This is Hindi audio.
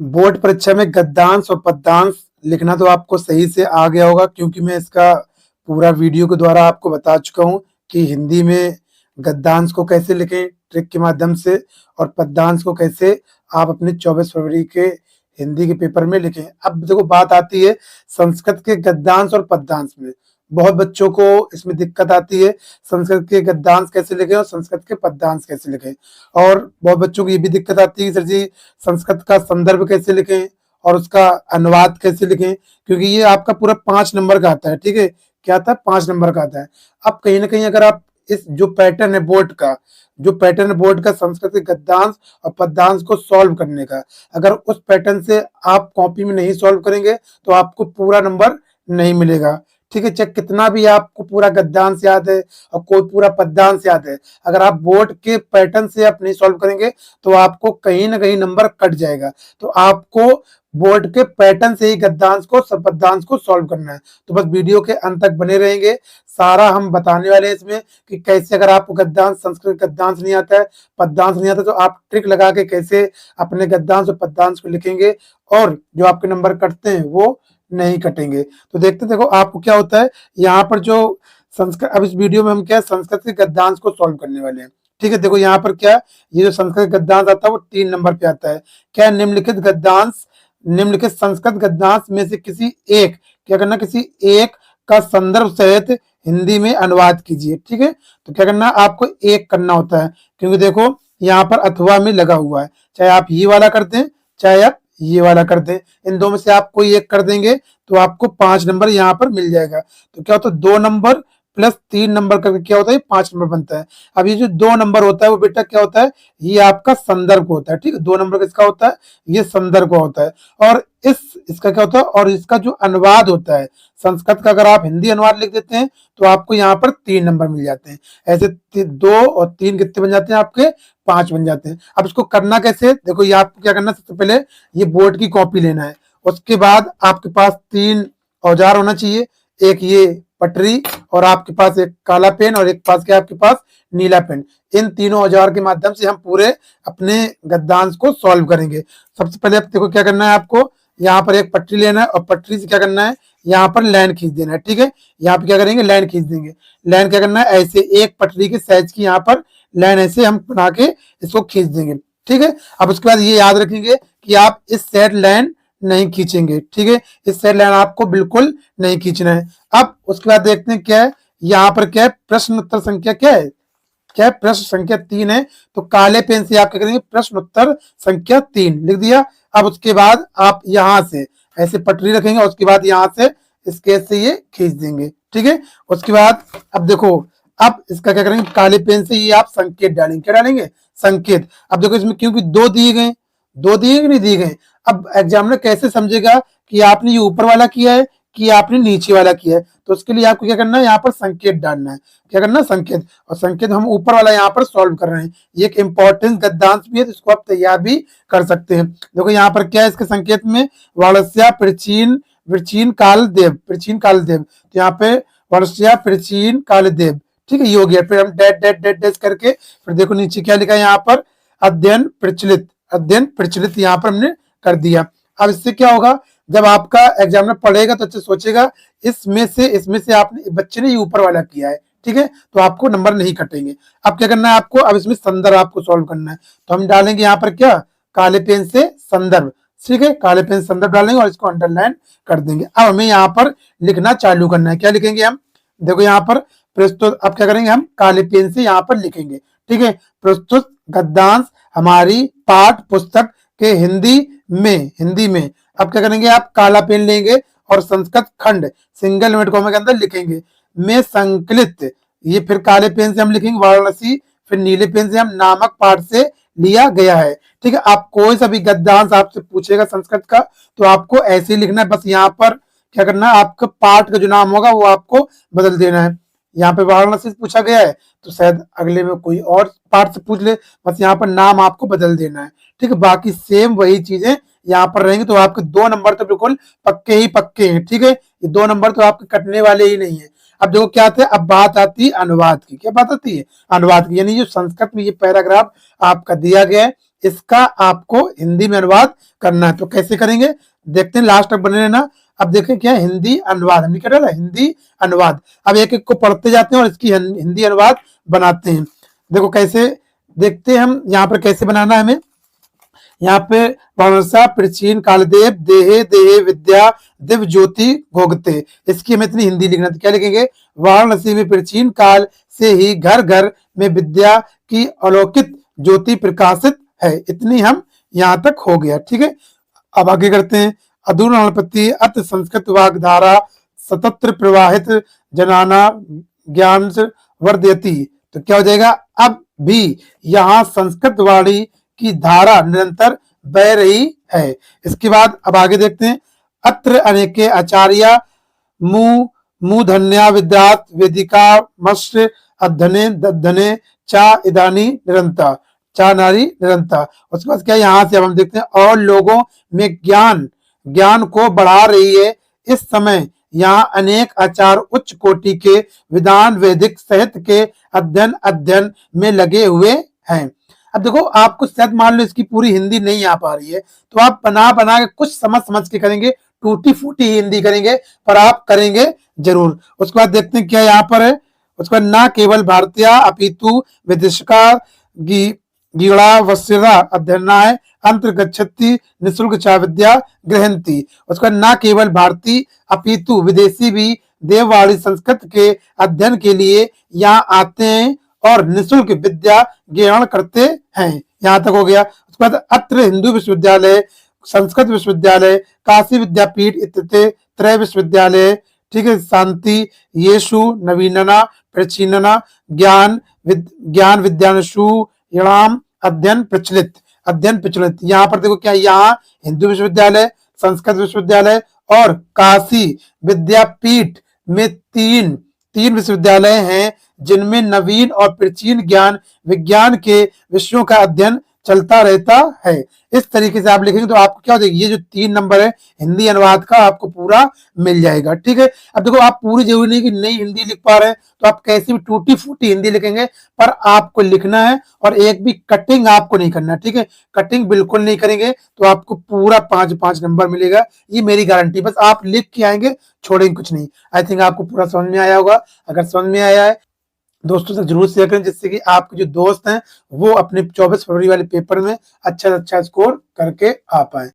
बोर्ड परीक्षा में गद्यांश और पद्यांश लिखना तो आपको सही से आ गया होगा, क्योंकि मैं इसका पूरा वीडियो के द्वारा आपको बता चुका हूँ कि हिंदी में गद्यांश को कैसे लिखें ट्रिक के माध्यम से, और पद्यांश को कैसे आप अपने 24 फरवरी के हिंदी के पेपर में लिखें। अब देखो बात आती है संस्कृत के गद्यांश और पद्यांश में। बहुत बच्चों को इसमें दिक्कत आती है, संस्कृत के गद्यांश कैसे लिखें और संस्कृत के पद्यांश कैसे लिखें। और बहुत बच्चों को ये भी दिक्कत आती है कि सर जी संस्कृत का संदर्भ कैसे लिखें और उसका अनुवाद कैसे लिखें, क्योंकि ये आपका पूरा 5 नंबर का आता है। ठीक है, क्या आता है? 5 नंबर का आता है। अब कहीं ना कहीं अगर आप इस जो पैटर्न है बोर्ड का, जो पैटर्न है बोर्ड का संस्कृत के गद्यांश और पद्यांश को सॉल्व करने का, अगर उस पैटर्न से आप कॉपी में नहीं सॉल्व करेंगे तो आपको पूरा नंबर नहीं मिलेगा। ठीक है, चाहे कितना भी आपको पूरा गद्यांश याद है और कोई पूरा पद्यांश याद है, अगर आप बोर्ड के पैटर्न से आप नहीं सॉल्व करेंगे तो आपको कहीं ना कहीं नंबर कट जाएगा। तो आपको बोर्ड के पैटर्न से ही गद्यांश को पद्यांश को सॉल्व करना है। तो बस वीडियो के अंत तक बने रहेंगे, सारा हम बताने वाले हैं इसमें कि कैसे अगर आपको गद्यांश संस्कृत गद्यांश नहीं आता है, पद्यांश नहीं आता, तो आप ट्रिक लगा के कैसे अपने गद्यांश और पद्यांश को लिखेंगे और जो आपके नंबर कटते हैं वो नहीं कटेंगे। तो देखते देखो आपको क्या होता है यहाँ पर जो संस्कृत, अब इस वीडियो में हम क्या संस्कृत के गद्यांश को सॉल्व करने वाले हैं। ठीक है, देखो यहाँ पर क्या, ये जो संस्कृत गद्यांश आता है वो 3 नंबर पे आता है। क्या निम्नलिखित गद्यांश, निम्नलिखित संस्कृत गद्यांश में से किसी एक, क्या करना, किसी एक का संदर्भ सहित हिंदी में अनुवाद कीजिए। ठीक है, तो क्या करना, आपको एक करना होता है, क्योंकि देखो यहाँ पर अथवा में लगा हुआ है। चाहे आप ये वाला कर दें, चाहे आप ये वाला कर दें, इन दो में से आप कोई एक कर देंगे तो आपको 5 नंबर यहाँ पर मिल जाएगा। तो क्या होता है 2 नंबर प्लस 3 नंबर करके क्या होता है 5 नंबर बनता है। अब ये जो 2 नंबर होता है वो बेटा क्या होता है, ये आपका संदर्भ होता है। ठीक है, 2 नंबर किसका होता है, ये संदर्भ का होता है। और इसका क्या होता है, और इसका जो अनुवाद होता है संस्कृत का, अगर आप हिंदी अनुवाद लिख देते हैं तो आपको यहाँ पर 3 नंबर मिल जाते हैं। ऐसे 2 और 3 कितने बन जाते हैं आपके, 5 बन जाते हैं। अब इसको करना कैसे, देखो ये आपको क्या करना है, सबसे पहले ये बोर्ड की कॉपी लेना है। उसके बाद आपके पास 3 औजार होना चाहिए, एक ये पटरी और आपके पास एक काला पेन और एक पास के आपके पास नीला पेन। इन तीनों औजार के माध्यम से हम पूरे अपने गद्यांश को सॉल्व करेंगे। सबसे पहले आप देखो क्या करना है, आपको यहाँ पर एक पटरी लेना है और पटरी से क्या करना है, यहाँ पर लाइन खींच देना है। ठीक है, यहाँ पे क्या करेंगे, लाइन खींच देंगे। लाइन क्या करना है, ऐसे एक पटरी के साइज की यहाँ पर लाइन ऐसे हम बना के इसको खींच देंगे। ठीक है, अब उसके बाद ये याद रखेंगे कि आप इस साइड लाइन नहीं खींचेंगे। ठीक है, इस साइड लाइन आपको बिल्कुल नहीं खींचना है। अब उसके बाद देखते हैं क्या है, यहाँ पर क्या है, प्रश्न उत्तर संख्या क्या है, क्या है, प्रश्न संख्या 3 है। तो काले पेन से आप क्या करेंगे, प्रश्न उत्तर संख्या 3 लिख दिया। अब उसके बाद आप यहां से ऐसे पटरी रखेंगे और उसके बाद यहां से स्केच से ये खींच देंगे। ठीक है, उसके बाद अब देखो, अब इसका क्या करेंगे, काले पेन से ये आप संकेत डालेंगे। क्या डालेंगे, संकेत। अब देखो इसमें क्योंकि 2 दिए गए, 2 दिए कि नहीं दिए गए, अब एग्जामिनर कैसे समझेगा कि आपने ये ऊपर वाला किया है कि आपने नीचे वाला किया है। तो उसके लिए आपको क्या करना है, यहाँ पर संकेत डालना है। क्या करना है, संकेत। और संकेत हम ऊपर वाला यहाँ पर सॉल्व कर रहे हैं। ये एक इंपॉर्टेंट गद्यांश भी है, तो इसको आप तैयार भी कर सकते हैं। देखो यहाँ पर क्या है, इसके संकेत में वाड़स्या प्राचीन प्राचीन काल देव, प्राचीन काल देव। तो यहाँ पे वाड़स्या प्राचीन काल देव। ठीक है, ये हो गया। फिर हम डेट डेट डेट डेट करके फिर देखो नीचे क्या लिखा है, यहाँ पर अध्ययन प्रचलित, अध्ययन प्रचलित यहाँ पर हमने कर दिया। अब इससे क्या होगा, जब आपका एग्जामिनर पढ़ेगा तो अच्छे सोचेगा इसमें से आपने बच्चे ने ये ऊपर वाला किया है। ठीक है, तो आपको नंबर नहीं कटेंगे। अब क्या करना है आपको, अब इसमें संदर्भ आपको सॉल्व करना है। तो हम डालेंगे यहाँ पर क्या, काले पेन से संदर्भ। ठीक है, काले पेन से संदर्भ डालेंगे और इसको अंडरलाइन कर देंगे। अब हमें यहाँ पर लिखना चालू करना है। क्या लिखेंगे हम, देखो यहाँ पर प्रस्तुत, अब क्या करेंगे, हम काले पेन से यहाँ पर लिखेंगे। ठीक है, प्रस्तुत गद्यांश हमारी पाठ पुस्तक के हिंदी में अब क्या करेंगे, आप काला पेन लेंगे और संस्कृत खंड सिंगल इनवर्टेड कॉमा के अंदर लिखेंगे में संकलित। ये फिर काले पेन से हम लिखेंगे वाराणसी, फिर नीले पेन से हम नामक पाठ से लिया गया है। ठीक है, आप कोई सा भी गद्यांश आपसे पूछेगा संस्कृत का तो आपको ऐसे ही लिखना है। बस यहाँ पर क्या करना है, आपका पाठ का जो नाम होगा वो आपको बदल देना है। यहाँ पे वाराणसी से पूछा गया है तो शायद अगले में कोई और पार्ट से पूछ ले, बस यहाँ पर नाम आपको बदल देना है। ठीक है, बाकी सेम वही चीजें यहाँ पर रहेंगे। तो आपके 2 नंबर तो बिल्कुल पक्के ही पक्के हैं। ठीक है, ये 2 नंबर तो आपके कटने वाले ही नहीं है। अब देखो क्या आता है, अब बात आती है अनुवाद की। क्या बात आती है, अनुवाद की। यानी जो संस्कृत में ये पैराग्राफ आपका दिया गया है इसका आपको हिंदी में अनुवाद करना है। तो कैसे करेंगे देखते हैं, लास्ट तक बने रहना। अब देखें क्या हिंदी अनुवाद हमने क्या डाला, हिंदी अनुवाद। अब एक एक को पढ़ते जाते हैं और इसकी हिंदी अनुवाद बनाते हैं। देखो कैसे, देखते हैं हम यहाँ पर कैसे बनाना है हमें। यहाँ पे वर्षा प्राचीन कालदेव देहे देहे विद्या दिव्य ज्योति भोगते, इसकी हमें इतनी हिंदी लिखना। तो क्या लिखेंगे, वाराणसी में प्राचीन काल से ही घर घर में विद्या की अलौकिक ज्योति प्रकाशित है। इतनी हम यहाँ तक हो गया, ठीक है। अब आगे करते हैं। अधुनापति अत संस्कृत वाग्धारा सतत्र प्रवाहित जनाना ज्ञान वर्धयति। तो क्या हो जाएगा, अब भी यहाँ संस्कृत वाणी की धारा निरंतर बह रही है। इसके बाद अब आगे देखते हैं। अत्र अनेके आचार्य मूधन्या विद्यात वेदिका मश्र अध्यने दद्धने चा इदानी निरंतर, चा नारी निरंतर। उसके बाद क्या, यहां से अब हम देखते हैं और लोगों में ज्ञान को बढ़ा रही है। इस समय यहाँ अनेक आचार्य उच्च कोटि के विधान वैदिक साहित्य के अध्ययन में लगे हुए हैं। अब देखो आपको शायद मान लो इसकी पूरी हिंदी नहीं आ पा रही है, तो आप बना बना के कुछ समझ के करेंगे, टूटी फूटी हिंदी करेंगे, पर आप करेंगे जरूर। उसके बाद देखते हैं क्या यहाँ पर है। उसके बाद ना केवल भारतीय अपितु विदेशिका गीड़ा वस्यरा अध्ययनाय अंतर्गच्छति निःशुल्क चा विद्या ग्रहंती। उसका ना केवल भारतीय अपितु विदेशी भी देववाणी संस्कृत के अध्ययन के लिए यहाँ आते हैं और निःशुल्क विद्या ग्रहण करते हैं। यहाँ तक हो गया। उसके बाद अत्र हिंदू विश्वविद्यालय, संस्कृत विश्वविद्यालय, काशी विद्यापीठ इत्यादि त्रय विश्वविद्यालय, ठीक है, शांति येषु नवीनना प्राचीनना ज्ञान विद्यानुषु यणाम अध्ययन प्रचलित। यहाँ पर देखो क्या, यहाँ हिंदू विश्वविद्यालय, संस्कृत विश्वविद्यालय और काशी विद्यापीठ में तीन विश्वविद्यालय हैं जिनमें नवीन और प्राचीन ज्ञान विज्ञान के विषयों का अध्ययन चलता रहता है। इस तरीके से आप लिखेंगे तो आपको क्या हो जाएगी, ये जो 3 नंबर है हिंदी अनुवाद का आपको पूरा मिल जाएगा, ठीक है। अब देखो आप पूरी जरूरी नहीं कि नई हिंदी लिख पा रहे हैं, तो आप कैसी भी टूटी फूटी हिंदी लिखेंगे, पर आपको लिखना है और एक भी कटिंग आपको नहीं करना, ठीक है। कटिंग बिल्कुल नहीं करेंगे तो आपको पूरा 5 नंबर मिलेगा, ये मेरी गारंटी। बस आप लिख के आएंगे, छोड़ेंगे कुछ नहीं। आई थिंक आपको पूरा समझ में आया होगा। अगर समझ में आया है दोस्तों से जरूर शेयर करें, जिससे कि आपके जो दोस्त हैं वो अपने 24 फरवरी वाले पेपर में अच्छा स्कोर करके आ पाए।